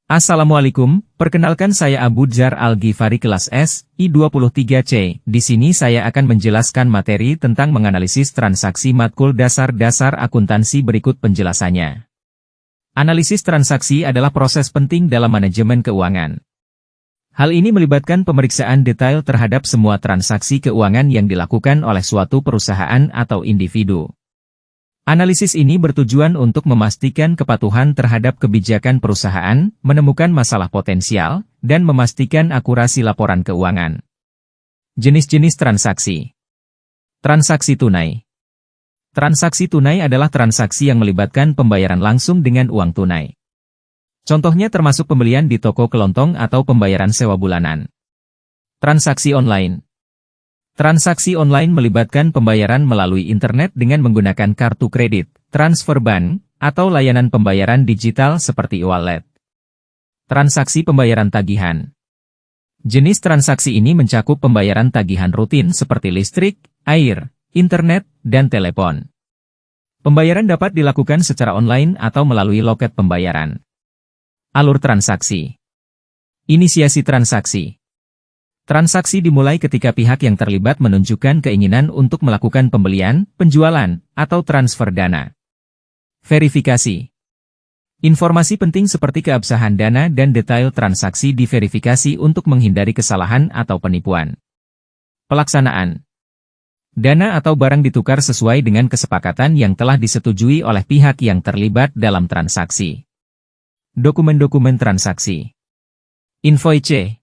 Assalamualaikum, perkenalkan saya Abu Dzar Al-Ghifari kelas S, I23C. Di sini saya akan menjelaskan materi tentang menganalisis transaksi matkul dasar-dasar akuntansi berikut penjelasannya. Analisis transaksi adalah proses penting dalam manajemen keuangan. Hal ini melibatkan pemeriksaan detail terhadap semua transaksi keuangan yang dilakukan oleh suatu perusahaan atau individu. Analisis ini bertujuan untuk memastikan kepatuhan terhadap kebijakan perusahaan, menemukan masalah potensial, dan memastikan akurasi laporan keuangan. Jenis-jenis transaksi. Transaksi tunai. Transaksi tunai adalah transaksi yang melibatkan pembayaran langsung dengan uang tunai. Contohnya termasuk pembelian di toko kelontong atau pembayaran sewa bulanan. Transaksi online. Transaksi online melibatkan pembayaran melalui internet dengan menggunakan kartu kredit, transfer bank, atau layanan pembayaran digital seperti e-wallet. Transaksi pembayaran tagihan. Jenis transaksi ini mencakup pembayaran tagihan rutin seperti listrik, air, internet, dan telepon. Pembayaran dapat dilakukan secara online atau melalui loket pembayaran. Alur transaksi. Inisiasi transaksi. Transaksi dimulai ketika pihak yang terlibat menunjukkan keinginan untuk melakukan pembelian, penjualan, atau transfer dana. Verifikasi. Informasi penting seperti keabsahan dana dan detail transaksi diverifikasi untuk menghindari kesalahan atau penipuan. Pelaksanaan. Dana atau barang ditukar sesuai dengan kesepakatan yang telah disetujui oleh pihak yang terlibat dalam transaksi. Dokumen-dokumen transaksi. Invoice.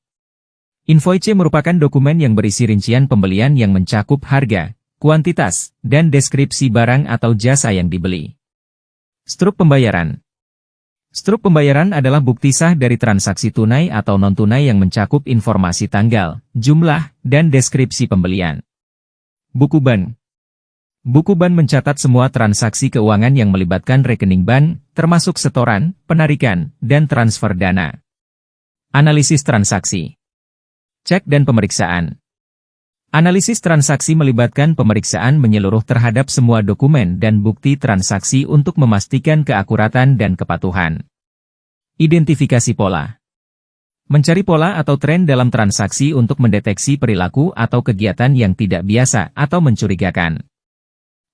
Invoice merupakan dokumen yang berisi rincian pembelian yang mencakup harga, kuantitas, dan deskripsi barang atau jasa yang dibeli. Struk pembayaran. Struk pembayaran adalah bukti sah dari transaksi tunai atau non-tunai yang mencakup informasi tanggal, jumlah, dan deskripsi pembelian. Buku ban. Buku ban mencatat semua transaksi keuangan yang melibatkan rekening ban, termasuk setoran, penarikan, dan transfer dana. Analisis transaksi. Cek dan pemeriksaan. Analisis transaksi melibatkan pemeriksaan menyeluruh terhadap semua dokumen dan bukti transaksi untuk memastikan keakuratan dan kepatuhan. Identifikasi pola. Mencari pola atau tren dalam transaksi untuk mendeteksi perilaku atau kegiatan yang tidak biasa atau mencurigakan.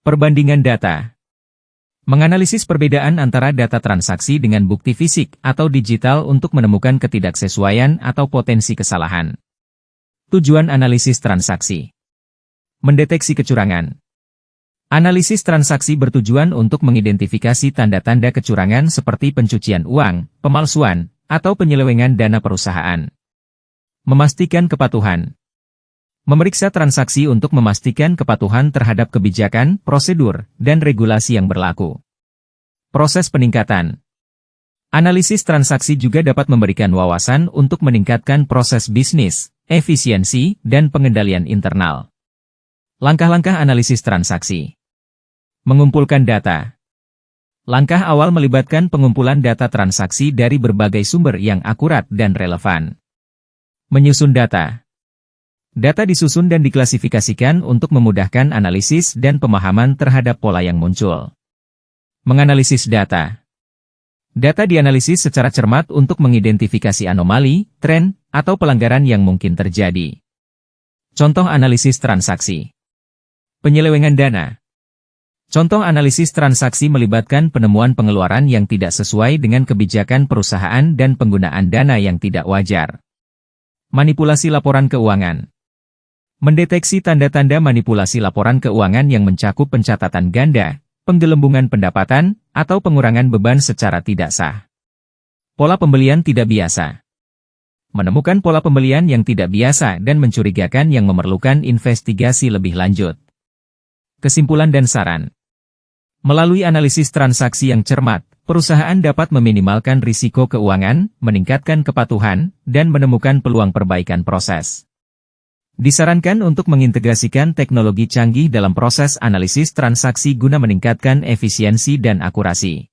Perbandingan data. Menganalisis perbedaan antara data transaksi dengan bukti fisik atau digital untuk menemukan ketidaksesuaian atau potensi kesalahan. Tujuan analisis transaksi. Mendeteksi kecurangan. Analisis transaksi bertujuan untuk mengidentifikasi tanda-tanda kecurangan seperti pencucian uang, pemalsuan, atau penyelewengan dana perusahaan. Memastikan kepatuhan. Memeriksa transaksi untuk memastikan kepatuhan terhadap kebijakan, prosedur, dan regulasi yang berlaku. Proses peningkatan. Analisis transaksi juga dapat memberikan wawasan untuk meningkatkan proses bisnis, efisiensi, dan pengendalian internal. Langkah-langkah analisis transaksi. Mengumpulkan data. Langkah awal melibatkan pengumpulan data transaksi dari berbagai sumber yang akurat dan relevan. Menyusun data. Data disusun dan diklasifikasikan untuk memudahkan analisis dan pemahaman terhadap pola yang muncul. Menganalisis data. Data dianalisis secara cermat untuk mengidentifikasi anomali, tren, atau pelanggaran yang mungkin terjadi. Contoh analisis transaksi. Penyelewengan dana. Contoh analisis transaksi melibatkan penemuan pengeluaran yang tidak sesuai dengan kebijakan perusahaan dan penggunaan dana yang tidak wajar. Manipulasi laporan keuangan. Mendeteksi tanda-tanda manipulasi laporan keuangan yang mencakup pencatatan ganda, penggelembungan pendapatan, atau pengurangan beban secara tidak sah. Pola pembelian tidak biasa. Menemukan pola pembelian yang tidak biasa dan mencurigakan yang memerlukan investigasi lebih lanjut. Kesimpulan dan saran. Melalui analisis transaksi yang cermat, perusahaan dapat meminimalkan risiko keuangan, meningkatkan kepatuhan, dan menemukan peluang perbaikan proses. Disarankan untuk mengintegrasikan teknologi canggih dalam proses analisis transaksi guna meningkatkan efisiensi dan akurasi.